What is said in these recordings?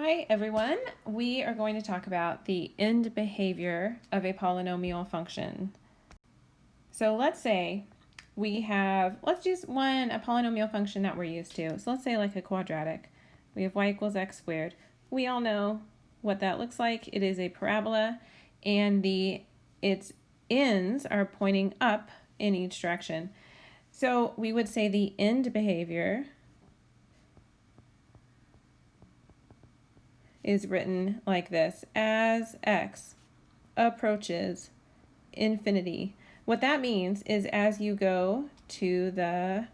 Hi everyone, we are going to talk about the end behavior of a polynomial function. So let's say we have, let's use a polynomial function that we're used to. So let's say like a quadratic. We have y equals x squared. We all know what that looks like. It is a parabola and its ends are pointing up in each direction. So we would say the end behavior is written like this: as x approaches infinity. What that means is as you go to the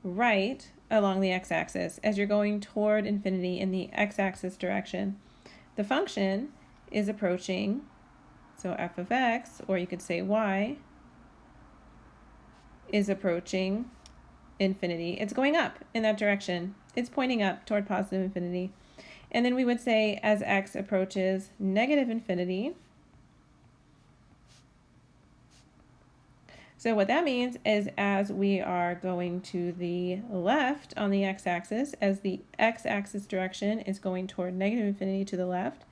right along the x-axis, as you're going toward infinity in the x-axis direction, the function is approaching, so f of x, or you could say y, is approaching infinity. It's going up in that direction. It's pointing up toward positive infinity. And then we would say as x approaches negative infinity. So what that means is as we are going to the left on the x-axis, as the x-axis direction is going toward negative infinity to the left,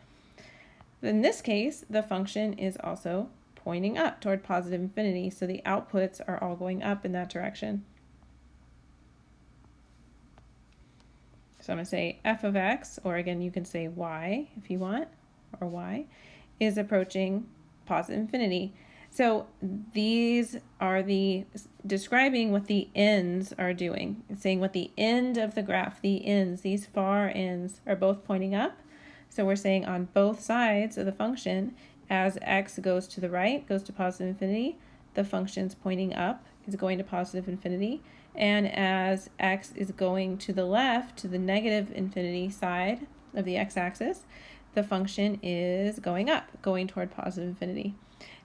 in this case, the function is also pointing up toward positive infinity. So the outputs are all going up in that direction. So I'm going to say f of x, or again, you can say y if you want, or y, is approaching positive infinity. So these are describing what the ends are doing. It's saying what the end of the graph, the ends, these far ends are both pointing up. So we're saying on both sides of the function, as x goes to the right, goes to positive infinity, the function's pointing up, is going to positive infinity. And as x is going to the left, to the negative infinity side of the x-axis, the function is going up, going toward positive infinity.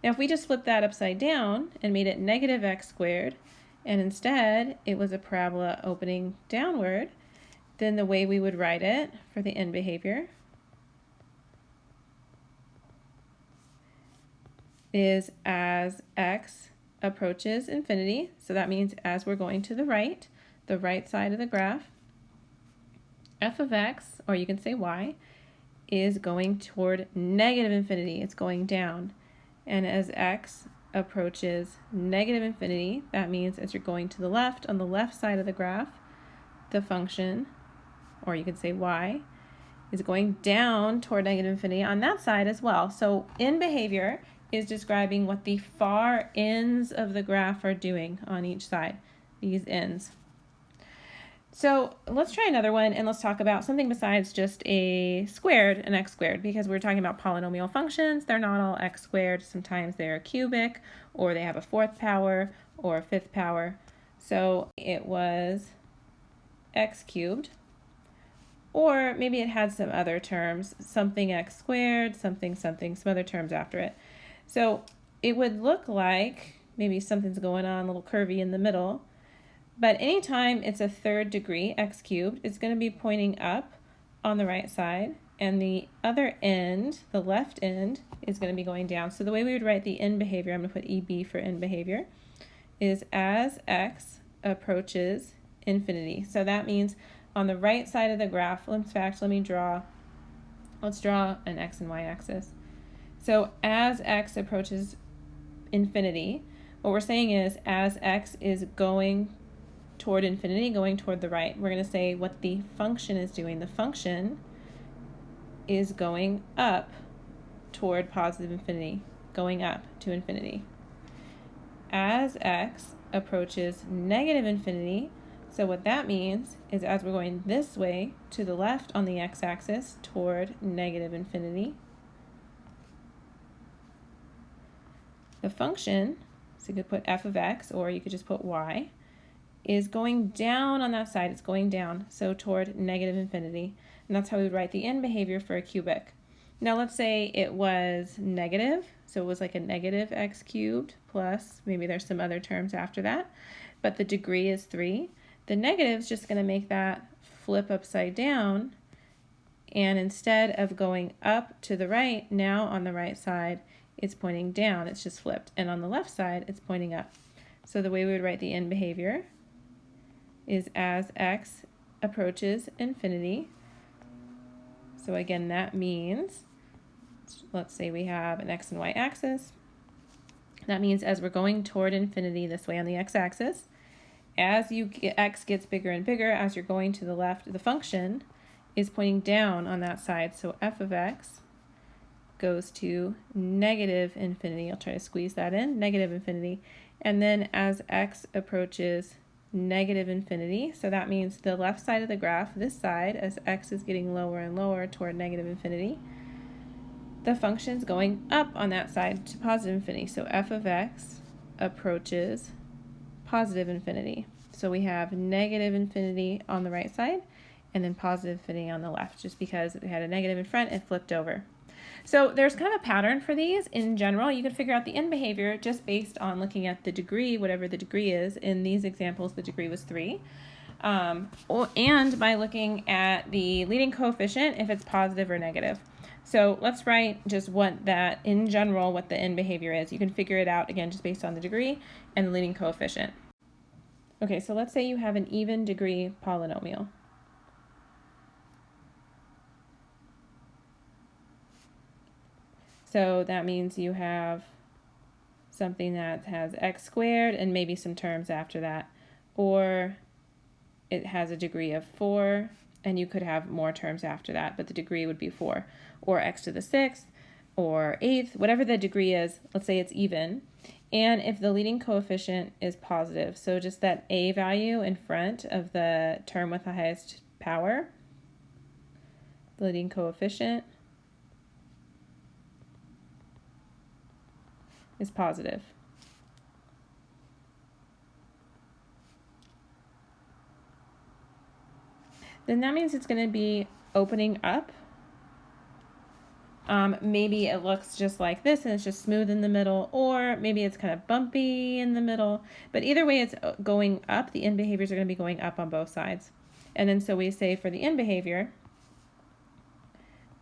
Now if we just flip that upside down and made it negative x squared, and instead it was a parabola opening downward, then the way we would write it for the end behavior is as x approaches infinity, so that means as we're going to the right side of the graph, f of x, or you can say y, is going toward negative infinity. It's going down. And as x approaches negative infinity, that means as you're going to the left, on the left side of the graph, the function, or you could say y, is going down toward negative infinity on that side as well. So end behavior is describing what the far ends of the graph are doing on each side, these ends. So let's try another one, and let's talk about something besides just a squared, an x squared, because we're talking about polynomial functions. They're not all x squared. Sometimes they're cubic, or they have a fourth power or a fifth power. So it was x cubed, or maybe it had some other terms, something x squared, something, some other terms after it. So it would look like maybe something's going on, a little curvy in the middle. But anytime it's a third degree, x cubed, it's going to be pointing up on the right side, and the other end, the left end, is going to be going down. So the way we would write the end behavior, I'm going to put EB for end behavior, is as x approaches infinity. So that means on the right side of the graph, in fact, let's draw an x and y axis. So as x approaches infinity, what we're saying is as x is going toward infinity, going toward the right, we're going to say what the function is doing. The function is going up toward positive infinity, going up to infinity. As x approaches negative infinity, so what that means is as we're going this way to the left on the x-axis toward negative infinity, the function, so you could put f of x, or you could just put y, is going down on that side. It's going down, so toward negative infinity. And that's how we would write the end behavior for a cubic. Now let's say it was negative, so it was like a negative x cubed plus, maybe there's some other terms after that, but the degree is 3. The negative is just going to make that flip upside down, and instead of going up to the right, now on the right side, it's pointing down, it's just flipped, and on the left side, it's pointing up. So the way we would write the end behavior is as x approaches infinity. So again, that means, let's say we have an x and y axis. That means as we're going toward infinity this way on the x-axis, as x gets bigger and bigger, as you're going to the left, the function is pointing down on that side. So f of x goes to negative infinity. I'll try to squeeze that in, negative infinity. And then as x approaches negative infinity, so that means the left side of the graph, this side, as x is getting lower and lower toward negative infinity, the function's going up on that side to positive infinity. So f of x approaches positive infinity. So we have negative infinity on the right side and then positive infinity on the left, just because we had a negative in front, it flipped over. So there's kind of a pattern for these in general. You can figure out the end behavior just based on looking at the degree, whatever the degree is. In these examples, the degree was 3. And by looking at the leading coefficient, if it's positive or negative. So let's write just what that, in general, what the end behavior is. You can figure it out, again, just based on the degree and the leading coefficient. Okay, so let's say you have an even degree polynomial. So that means you have something that has x squared and maybe some terms after that. Or it has a degree of 4, and you could have more terms after that, but the degree would be 4. Or x to the 6th, or 8th, whatever the degree is, let's say it's even. And if the leading coefficient is positive, so just that a value in front of the term with the highest power, the leading coefficient is positive. Then that means it's going to be opening up. Maybe it looks just like this and it's just smooth in the middle, or maybe it's kind of bumpy in the middle. But either way, it's going up. The end behaviors are going to be going up on both sides. And then so we say for the end behavior,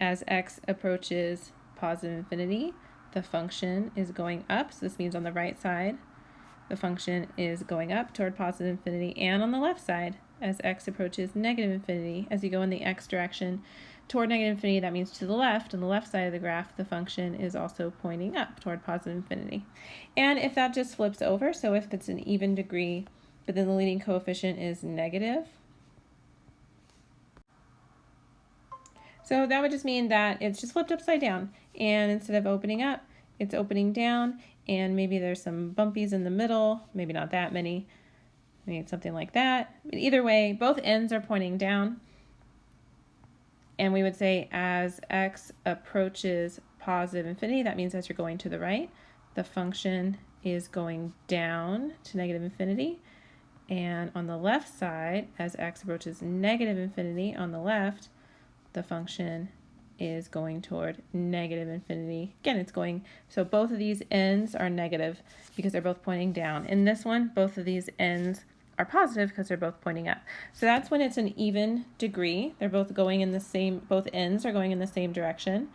as x approaches positive infinity, the function is going up. So this means on the right side, the function is going up toward positive infinity, and on the left side, as x approaches negative infinity, as you go in the x direction toward negative infinity, that means to the left, on the left side of the graph, the function is also pointing up toward positive infinity. And if that just flips over, so if it's an even degree, but then the leading coefficient is negative, so that would just mean that it's just flipped upside down, and instead of opening up, it's opening down, and maybe there's some bumpies in the middle, maybe not that many, maybe something like that. But either way, both ends are pointing down. And we would say as x approaches positive infinity, that means as you're going to the right, the function is going down to negative infinity. And on the left side, as x approaches negative infinity on the left, the function is going toward negative infinity. Again, it's going, so both of these ends are negative because they're both pointing down. In this one, both of these ends are positive because they're both pointing up. So that's when it's an even degree. They're both going in the same, both ends are going in the same direction.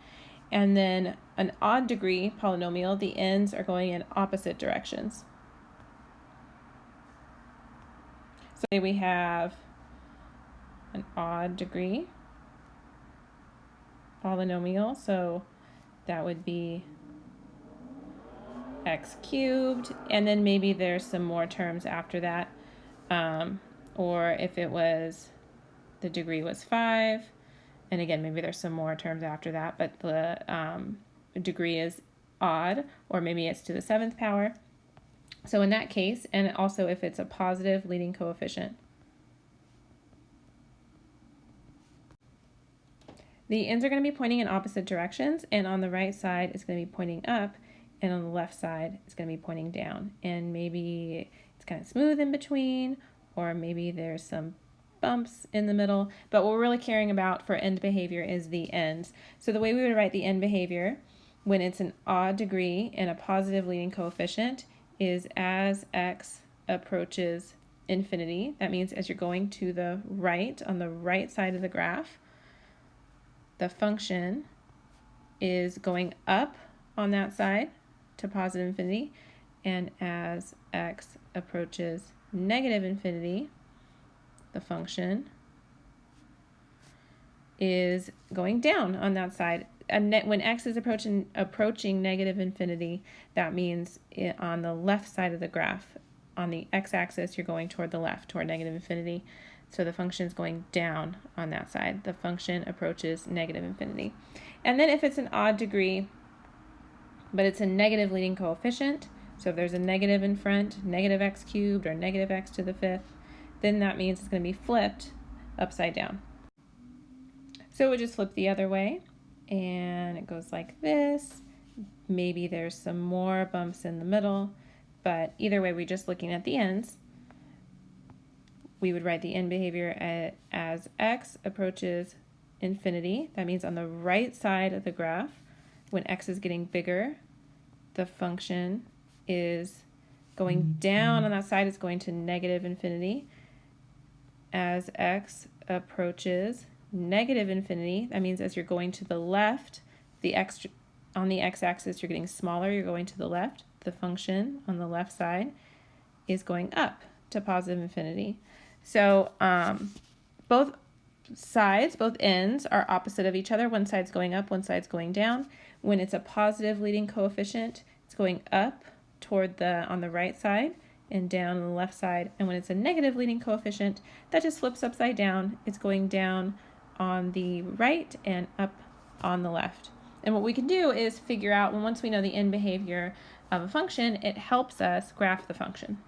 And then an odd degree polynomial, the ends are going in opposite directions. So say we have an odd degree polynomial, so that would be x cubed, and then maybe there's some more terms after that. Or if it was, the degree was 5, and again, maybe there's some more terms after that, but the degree is odd, or maybe it's to the 7th power. So in that case, and also if it's a positive leading coefficient, the ends are going to be pointing in opposite directions, and on the right side it's going to be pointing up, and on the left side it's going to be pointing down. And maybe it's kind of smooth in between, or maybe there's some bumps in the middle. But what we're really caring about for end behavior is the ends. So the way we would write the end behavior when it's an odd degree and a positive leading coefficient is as x approaches infinity. That means as you're going to the right, on the right side of the graph, the function is going up on that side to positive infinity, and as x approaches negative infinity, the function is going down on that side. When x is approaching negative infinity, that means on the left side of the graph, on the x-axis, you're going toward the left, toward negative infinity. So the function is going down on that side. The function approaches negative infinity. And then if it's an odd degree, but it's a negative leading coefficient, so if there's a negative in front, negative x cubed or negative x to the fifth, then that means it's going to be flipped upside down. So we just flip the other way, and it goes like this. Maybe there's some more bumps in the middle, but either way, we're just looking at the ends. We would write the end behavior as x approaches infinity. That means on the right side of the graph, when x is getting bigger, the function is going down on that side. It's going to negative infinity. As x approaches negative infinity, that means as you're going to the left, on the x-axis, you're getting smaller, you're going to the left. The function on the left side is going up to positive infinity. So both sides, both ends are opposite of each other. One side's going up, one side's going down. When it's a positive leading coefficient, it's going up toward on the right side and down on the left side. And when it's a negative leading coefficient, that just flips upside down. It's going down on the right and up on the left. And what we can do is figure out, once we know the end behavior of a function, it helps us graph the function.